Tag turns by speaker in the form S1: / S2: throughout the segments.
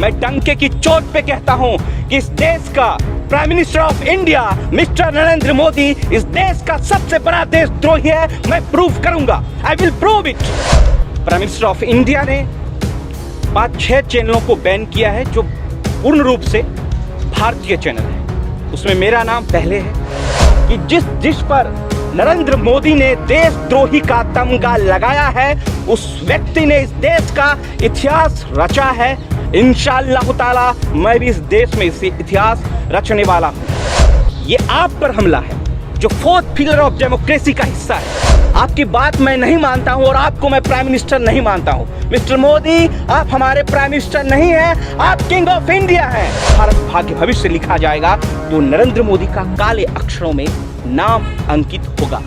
S1: मैं डंके की चोट पे कहता हूं कि इस देश का prime minister of India mister Narendra Modi इस देश का सबसे बड़ा देशद्रोही है। मैं प्रूव करूंगा, I will prove it. Prime minister of India ने 5-6 चैनलों को बैन किया है जो पूर्ण रूप से भारतीय चैनल है। उसमें मेरा नाम पहले है कि जिस पर नरेंद्र मोदी ने देशद्रोही का तमगा लगाया है उस व्यक्ति ने इस देश का इतिहास रचा है। इंशाअल्लाह ताला मैं भी इस देश में इसे इतिहास रचने वाला हूं। ये आप पर हमला है जो फोर्थ पिलर ऑफ डेमोक्रेसी का हिस्सा है। आपकी बात मैं नहीं मानता हूं और आपको मैं प्राइम मिनिस्टर नहीं मानता हूं। मिस्टर मोदी, आप हमारे प्राइम मिनिस्टर नहीं हैं, आप किंग ऑफ इंडिया हैं। भारत भाग्य भविष्य लिखा जाएगा तो नरेंद्र मोदी का काले अक्षरों में नाम अंकित होगा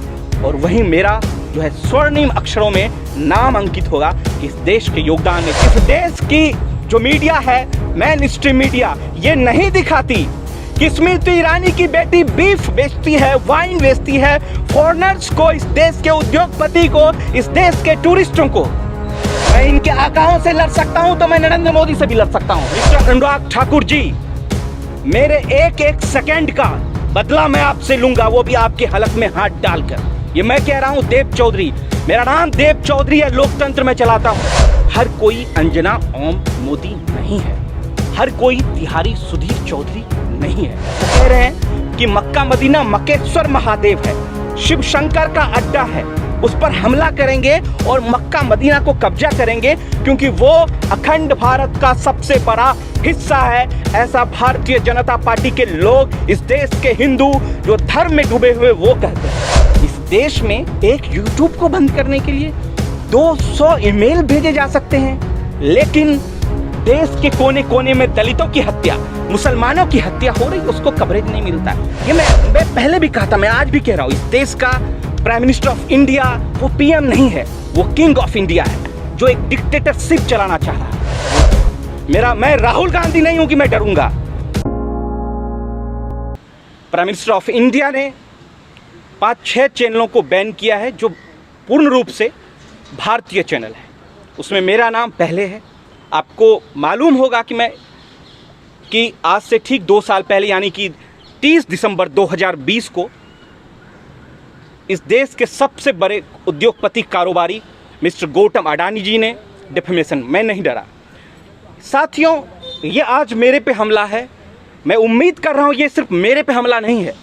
S1: और वहीं मेरा जो है स्वर्णिम अक्षरों में नाम अंकित होगा कि इस देश के योगदान में। इस देश की जो मीडिया है, मेन स्ट्रीम मीडिया, ये नहीं दिखाती कि स्मृति ईरानी की बेटी बीफ बेचती है, वाइन बेचती है, फॉरेनर्स को, इस देश के उद्योगपति को, इस देश के टूरिस्टों को। मैं इनके आकाओं से लड़ सकता हूं तो मैं नरेंद्र मोदी से भी लड़ सकता हूं। मिस्टर अनुराग ठाकुर जी, मेरे एक सेकंड का बदला मैं आपसे लूंगा, वो भी आपके हलक में हाथ डालकर। ये मैं कह रहा हूं देव चौधरी, मेरा नाम देव चौधरी है, लोकतंत्र में चलाता हूं। हर कोई अंजना ओम मोदी नहीं है, हर कोई तिहारी सुधीर चौधरी नहीं है। तो कह रहे हैं कि मक्का मदीना मक्केश्वर महादेव है, शिव शंकर का अड्डा है, उस पर हमला करेंगे और मक्का मदीना को कब्जा करेंगे क्योंकि वो अखंड भारत का सबसे बड़ा हिस्सा है। ऐसा भारतीय जनता पार्टी के लोग, इस देश के हिंदू जो धर्म में डूबे हुए, वो कहते हैं। इस देश में एक यूट्यूब को बंद करने के लिए 200 ईमेल भेजे जा सकते हैं, लेकिन देश के कोने कोने में दलितों की हत्या, मुसलमानों की हत्या हो रही, उसको कवरेज नहीं मिलता। ये मैं पहले भी कहा था, मैं आज भी कह रहा हूँ, इस देश का प्राइम मिनिस्टर ऑफ इंडिया वो पीएम नहीं है, वो किंग ऑफ इंडिया है जो एक डिक्टेटरशिप चलाना चाह रहा है। मैं राहुल गांधी नहीं हूं कि मैं डरूंगा। प्राइम मिनिस्टर ऑफ इंडिया ने 5-6 चैनलों को बैन किया है जो पूर्ण रूप से भारतीय चैनल है। उसमें मेरा नाम पहले है। आपको मालूम होगा कि आज से ठीक 2 साल पहले यानी कि 30 दिसंबर 2020 को इस देश के सबसे बड़े उद्योगपति कारोबारी मिस्टर गौतम अडानी जी ने डिफेमेशन, मैं नहीं डरा। साथियों, ये आज मेरे पे हमला है। मैं उम्मीद कर रहा हूँ ये सिर्फ मेरे पे हमला नहीं है,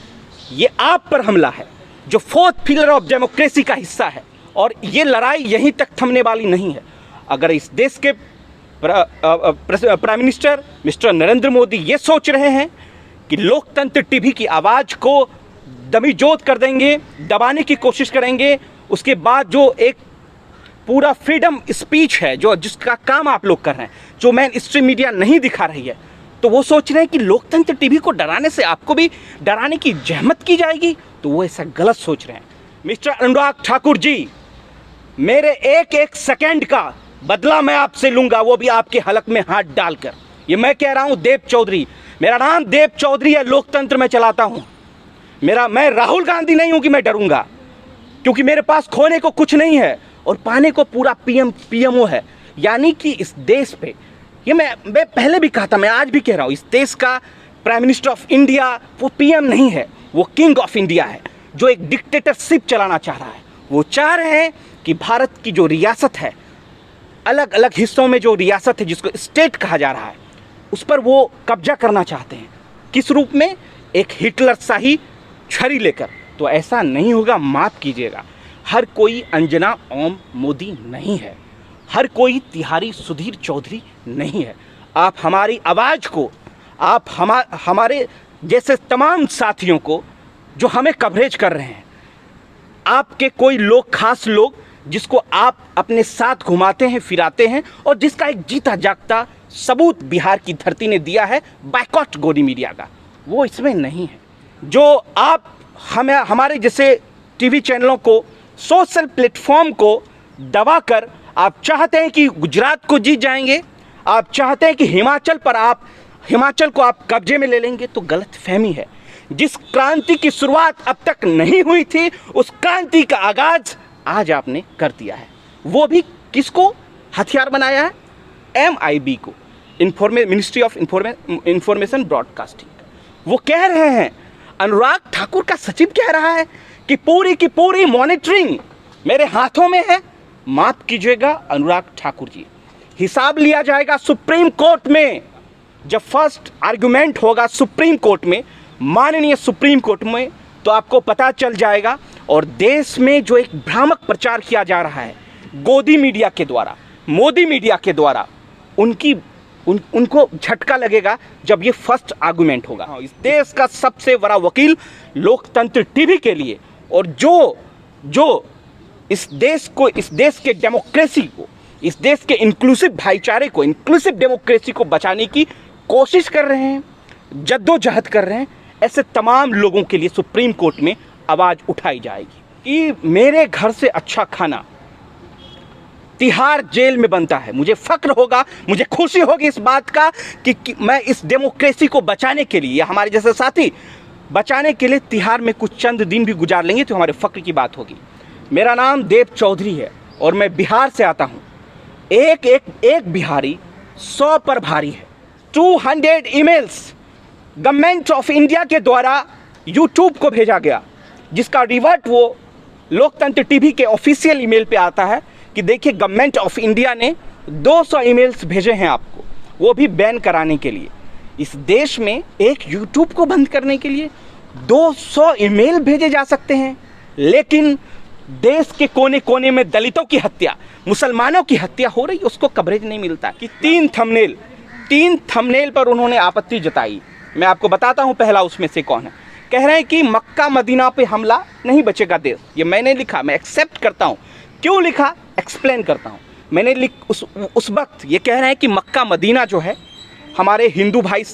S1: ये आप पर हमला है जो फोर्थ पिलर ऑफ डेमोक्रेसी का हिस्सा है और ये लड़ाई यहीं तक थमने वाली नहीं है। अगर इस देश के prime minister mister Narendra Modi ये सोच रहे हैं कि लोकतंत्र टीवी की आवाज़ को दमीजोत कर देंगे, दबाने की कोशिश करेंगे, उसके बाद जो एक पूरा फ्रीडम स्पीच है जो जिसका काम आप लोग कर रहे हैं, जो मेन स्ट्रीम मीडिया नहीं दिखा रही है, तो वो सोच रहे हैं कि लोकतंत्र टीवी को डराने से आपको भी डराने की जहमत की जाएगी, तो वो ऐसा गलत सोच रहे हैं। मिस्टर अनुराग ठाकुर जी, मेरे एक सेकंड का बदला मैं आपसे लूंगा, वो भी आपके हलक में हाथ डालकर। ये मैं कह रहा हूं देव चौधरी, मेरा नाम देव चौधरी है, लोकतंत्र में चलाता हूं। मैं राहुल गांधी नहीं हूं कि मैं डरूंगा, क्योंकि मेरे पास खोने को कुछ नहीं है और पाने को पूरा पीएमओ है। यानी कि इस देश पे, ये मैं पहले भी कहा था, मैं आज भी कह रहा हूं, इस देश का प्राइम मिनिस्टर ऑफ इंडिया वो पीएम नहीं है, वो किंग ऑफ इंडिया है जो एक डिक्टेटरशिप चलाना चाह रहा है। वो चाह रहे हैं कि भारत की जो रियासत है, अलग अलग हिस्सों में जो रियासत है जिसको स्टेट कहा जा रहा है, उस पर वो कब्जा करना चाहते हैं। किस रूप में? एक हिटलर शाही छड़ी लेकर। तो ऐसा नहीं होगा, माफ कीजिएगा। हर कोई अंजना ओम मोदी नहीं है, हर कोई तिहारी सुधीर चौधरी नहीं है। आप हमारी आवाज़ को, आप हमारे जैसे तमाम साथियों को जो हमें कवरेज कर रहे हैं, आपके कोई लोग, खास लोग जिसको आप अपने साथ घुमाते हैं, फिराते हैं और जिसका एक जीता जागता सबूत बिहार की धरती ने दिया है, बायकॉट गोदी मीडिया का, वो इसमें नहीं है। जो आप हमारे जैसे टीवी चैनलों को, सोशल प्लेटफॉर्म को दबाकर आप चाहते हैं कि गुजरात को जीत जाएंगे, आप चाहते हैं कि हिमाचल को आप कब्जे में ले लेंगे, तो गलत फहमी है। जिस क्रांति की शुरुआत अब तक नहीं हुई थी, उस क्रांति का आगाज आज आपने कर दिया है। वो भी किसको हथियार बनाया है? MIB को। मिनिस्ट्री ऑफ इंफॉर्मेशन ब्रॉडकास्टिंग, वो कह रहे हैं, अनुराग ठाकुर का सचिव कह रहा है कि पूरी की पूरी मॉनिटरिंग मेरे हाथों में है। माफ कीजिएगा अनुराग ठाकुर जी, हिसाब लिया जाएगा सुप्रीम कोर्ट में। जब फर्स्ट आर्गुमेंट होगा सुप्रीम कोर्ट में, माननीय सुप्रीम कोर्ट में, तो आपको पता चल जाएगा। और देश में जो एक भ्रामक प्रचार किया जा रहा है गोदी मीडिया के द्वारा, मोदी मीडिया के द्वारा, उनको झटका लगेगा जब ये फर्स्ट आर्गुमेंट होगा। इस देश का सबसे बड़ा वकील लोकतंत्र टीवी के लिए, और जो इस देश के डेमोक्रेसी को, इस देश के इंक्लूसिव भाईचारे को, इंक्लूसिव डेमोक्रेसी को बचाने की कोशिश कर रहे हैं, जद्दोजहद कर रहे हैं, ऐसे तमाम लोगों के लिए सुप्रीम कोर्ट में आवाज़ उठाई जाएगी कि मेरे घर से अच्छा खाना तिहाड़ जेल में बनता है। मुझे फक्र होगा, मुझे खुशी होगी इस बात का कि मैं इस डेमोक्रेसी को बचाने के लिए, या हमारे जैसे साथी बचाने के लिए तिहाड़ में कुछ चंद दिन भी गुजार लेंगे तो हमारे फक्र की बात होगी। मेरा नाम देव चौधरी है और मैं बिहार से आता हूँ। एक बिहारी 100 पर भारी है। 200 ईमेल्स गवर्नमेंट ऑफ इंडिया के द्वारा यूट्यूब को भेजा गया, जिसका रिवर्ट वो लोकतंत्र टीवी के ऑफिशियल ईमेल पे आता है कि देखिए गवर्नमेंट ऑफ इंडिया ने 200 ईमेल्स भेजे हैं आपको, वो भी बैन कराने के लिए। इस देश में एक यूट्यूब को बंद करने के लिए 200 ईमेल भेजे जा सकते हैं, लेकिन देश के कोने कोने में दलितों की हत्या, मुसलमानों की हत्या हो रही, उसको कवरेज नहीं मिलता। कि 3 थंबनेल पर उन्होंने आपत्ति जताई। मैं आपको बताता हूं पहला उसमें से कौन है। कह रहे हैं कि मक्का मदीना पे हमला नहीं बचेगा देश। ये मैंने लिखा, मैं एक्सेप्ट करता हूं। क्यों लिखा, एक्सप्लेन करता हूं। मैंने उस वक्त ये कह रहे हैं कि मक्का मदीना जो है, हमारे हिंदू भाई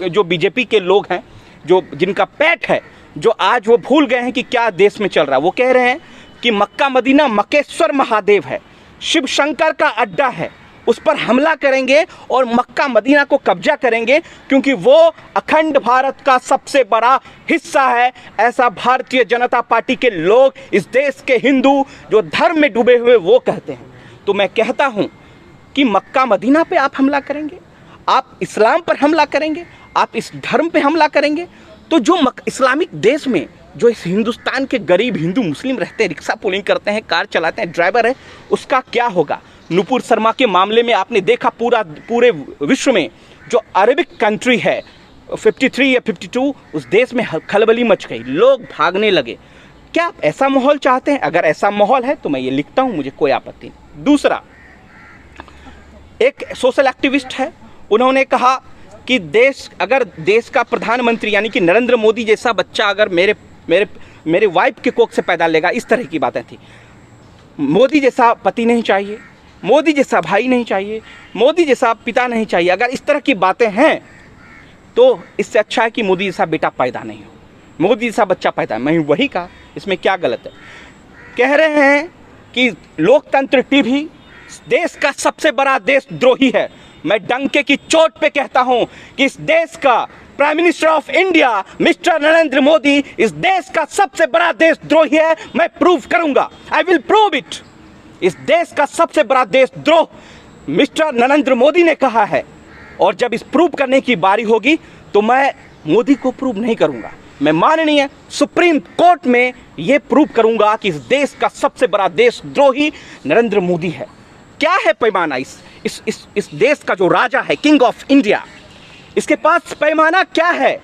S1: जो बीजेपी के लोग हैं, जो जिनका पेट है, जो आज वो भूल गए हैं कि क्या देश में चल रहा है, वो कह रहे हैं कि मक्का मदीना मक्केश्वर महादेव है, शिव शंकर का अड्डा है, उस पर हमला करेंगे और मक्का मदीना को कब्जा करेंगे, क्योंकि वो अखंड भारत का सबसे बड़ा हिस्सा है। ऐसा भारतीय जनता पार्टी के लोग, इस देश के हिंदू जो धर्म में डूबे हुए, वो कहते हैं। तो मैं कहता हूं कि मक्का मदीना पे आप हमला करेंगे, आप इस्लाम पर हमला करेंगे, आप इस धर्म पे हमला करेंगे, तो जो इस्लामिक देश में जो इस हिंदुस्तान के गरीब हिंदू मुस्लिम रहते हैं, रिक्शा पुलिंग करते हैं, कार चलाते हैं, ड्राइवर है, उसका क्या होगा। नुपुर शर्मा के मामले में आपने देखा, पूरे विश्व में जो अरबिक कंट्री है 53 या 52, उस देश में खलबली मच गई, लोग भागने लगे। क्या आप ऐसा माहौल चाहते हैं? अगर ऐसा माहौल है तो मैं ये लिखता हूं, मुझे कोई आपत्ति नहीं। दूसरा, एक सोशल एक्टिविस्ट है, उन्होंने कहा कि अगर देश का प्रधानमंत्री यानी कि नरेंद्र मोदी जैसा बच्चा अगर मेरे वाइफ के कोख से पैदा लेगा, इस तरह की बातें थी। मोदी जैसा पति नहीं चाहिए, मोदी जैसा भाई नहीं चाहिए, मोदी जैसा पिता नहीं चाहिए। अगर इस तरह की बातें हैं तो इससे अच्छा है कि मोदी जैसा बेटा पैदा नहीं हो, मोदी जैसा बच्चा पैदा। मैं वही कहा, इसमें क्या गलत है। कह रहे हैं कि लोकतंत्र टीवी देश का सबसे बड़ा देशद्रोही है। मैं डंके की चोट पे कहता हूं कि इस देश का prime minister of India mister Narendra Modi इस देश का सबसे बड़ा देशद्रोही है। मैं प्रूव करूंगा, आई विल प्रूव इट। इस देश का सबसे बड़ा देशद्रोह मिस्टर नरेंद्र मोदी ने कहा है, और जब इस प्रूव करने की बारी होगी तो मैं मोदी को प्रूव नहीं करूंगा, मैं माननीय सुप्रीम कोर्ट में यह प्रूव करूंगा कि इस देश का सबसे बड़ा देशद्रोही नरेंद्र मोदी है। क्या है पैमाना इस देश का जो राजा है, किंग ऑफ इंडिया, इसके पास पैमाना क्या है?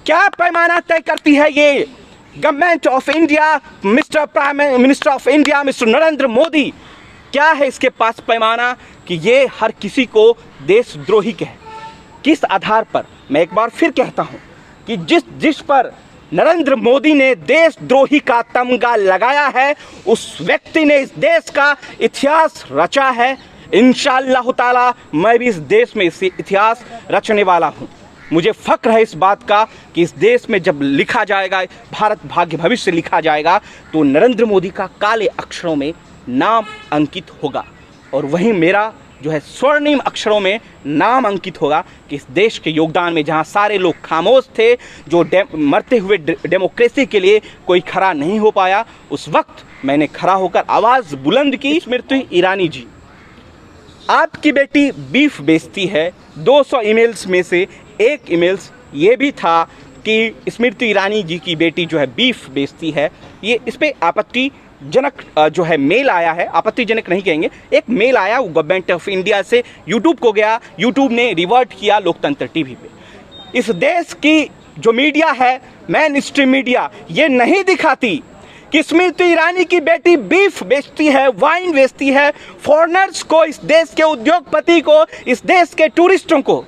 S1: क्या पैमाना तय करती है ये government of India, mister prime minister of India mister Narendra Modi? क्या है इसके पास पैमाना कि ये हर किसी को देशद्रोही कहे? किस आधार पर? मैं एक बार फिर कहता हूं कि जिस पर नरेंद्र मोदी ने देशद्रोही का तमगा लगाया है, उस व्यक्ति ने इस देश का इतिहास रचा है। इंशाअल्लाह ताला मैं भी इस देश में इस इतिहास रचने वाला हूं। मुझे फक्र है इस बात का कि इस देश में जब लिखा जाएगा, भारत भाग्य भविष्य लिखा जाएगा, तो नरेंद्र मोदी का काले अक्षरों में नाम अंकित होगा, और वहीं मेरा जो है स्वर्णिम अक्षरों में नाम अंकित होगा कि इस देश के योगदान में, जहां सारे लोग खामोश थे, जो मरते हुए डेमोक्रेसी के लिए कोई खड़ा नहीं हो पाया, उस वक्त मैंने खड़ा होकर आवाज़ बुलंद की। स्मृति ईरानी जी, आपकी बेटी बीफ बेचती है। 200 ईमेल्स में से एक ईमेल्स ये भी था कि स्मृति ईरानी जी की बेटी जो है बीफ बेचती है। ये इस पर आपत्तिजनक जो है मेल आया है, आपत्तिजनक नहीं कहेंगे, एक मेल आया वो गवर्नमेंट ऑफ इंडिया से यूट्यूब को गया, यूट्यूब ने रिवर्ट किया लोकतंत्र टीवी पे। इस देश की जो मीडिया है, मेन स्ट्रीम मीडिया, ये नहीं दिखाती कि स्मृति ईरानी की बेटी बीफ बेचती है, वाइन बेचती है, फॉरेनर्स को, इस देश के उद्योगपति को, इस देश के टूरिस्टों को।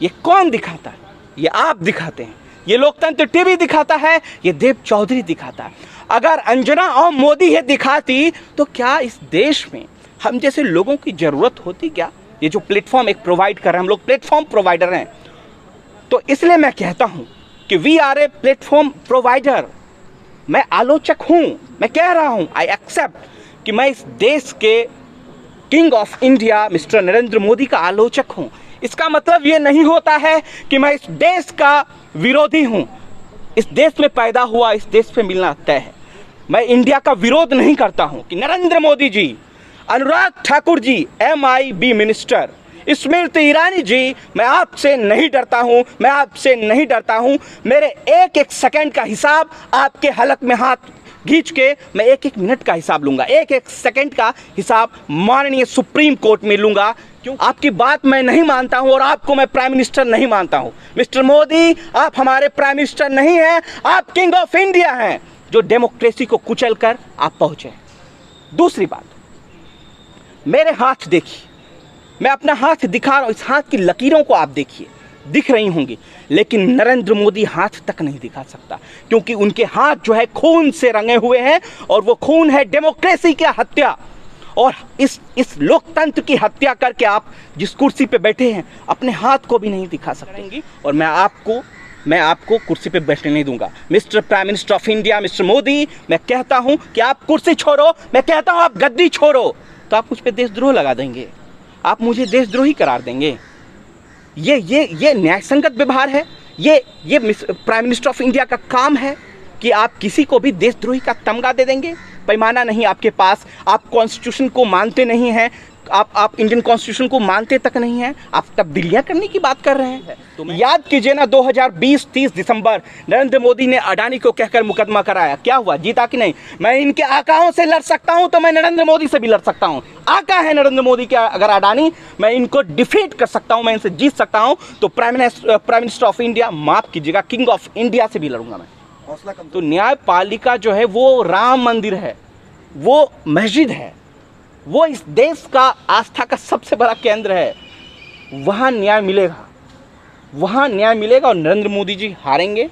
S1: ये कौन दिखाता है? ये आप दिखाते हैं, ये लोकतंत्र टीवी दिखाता है, ये देव चौधरी दिखाता है। अगर अंजना और मोदी ये दिखाती तो क्या इस देश में हम जैसे लोगों की ज़रूरत होती क्या? ये जो प्लेटफॉर्म एक प्रोवाइड कर रहे हैं, हम लोग प्लेटफॉर्म प्रोवाइडर हैं, तो इसलिए मैं कहता हूँ कि we are a platform provider. मैं आलोचक हूँ, मैं कह रहा हूँ, आई एक्सेप्ट कि मैं इस देश के king of India mister Narendra Modi का आलोचक हूँ। इसका मतलब ये नहीं होता है कि मैं इस देश का विरोधी हूँ। इस देश में पैदा हुआ, इस देश पे मिलना तय है। मैं इंडिया का विरोध नहीं करता हूँ कि नरेंद्र मोदी जी, अनुराग ठाकुर जी, MIB मिनिस्टर, स्मृति ईरानी जी, मैं आपसे नहीं डरता हूँ, मैं आपसे नहीं डरता हूँ। मेरे एक एक सेकंड का हिसाब आपके हलक में हाथ खींच के मैं एक एक मिनट का हिसाब लूँगा, एक एक सेकंड का हिसाब माननीय सुप्रीम कोर्ट में लूँगा। क्यों? आपकी बात मैं नहीं मानता हूँ और आपको मैं प्राइम मिनिस्टर नहीं मानता हूँ। मिस्टर मोदी, आप हमारे प्राइम मिनिस्टर नहीं हैं, आप किंग ऑफ इंडिया हैं, जो डेमोक्रेसी को कुचल कर आप पहुँचे। दूसरी बात, मेरे हाथ देखिए, मैं अपना हाथ दिखा रहा हूँ, इस हाथ की लकीरों को आप देखिए, दिख रही होंगी, लेकिन नरेंद्र मोदी हाथ तक नहीं दिखा सकता, क्योंकि उनके हाथ जो है खून से रंगे हुए हैं, और वो खून है डेमोक्रेसी की हत्या। और इस लोकतंत्र की हत्या करके आप जिस कुर्सी पे बैठे हैं, अपने हाथ को भी नहीं दिखा सकते। और मैं आपको कुर्सी पे बैठने नहीं दूंगा। Mister prime minister of India, mister Modi, मैं कहता हूं कि आप कुर्सी छोड़ो, मैं कहता हूं आप गद्दी छोड़ो, तो आप मुझ पे देशद्रोह लगा देंगे, आप मुझे देशद्रोही करार देंगे। ये न्यायसंगत व्यवहार है? ये प्राइम मिनिस्टर ऑफ इंडिया का काम है कि आप किसी को भी देशद्रोही का तमगा दे देंगे? पैमाना नहीं आपके पास, आप कॉन्स्टिट्यूशन को मानते नहीं हैं, आप इंडियन कॉन्स्टिट्यूशन को मानते तक नहीं हैं, आप तब्दीलियां करने की बात कर रहे हैं। तो याद कीजिए ना, 2020 30 दिसंबर नरेंद्र मोदी ने अडानी को कहकर मुकदमा कराया, क्या हुआ? जीता कि नहीं? मैं इनके आकाओं से लड़ सकता हूं तो मैं नरेंद्र मोदी से भी लड़ सकता हूं। आका है नरेंद्र मोदी के अगर अडानी, मैं इनको डिफीट कर सकता हूं, मैं इनसे जीत सकता हूं, तो प्राइम मिनिस्टर ऑफ इंडिया, माफ कीजिएगा, किंग ऑफ इंडिया से भी लड़ूंगा मैं। तो न्यायपालिका जो है वो राम मंदिर है, वो मस्जिद है, वो इस देश का आस्था का सबसे बड़ा केंद्र है। वहाँ न्याय मिलेगा, वहाँ न्याय मिलेगा, और नरेंद्र मोदी जी हारेंगे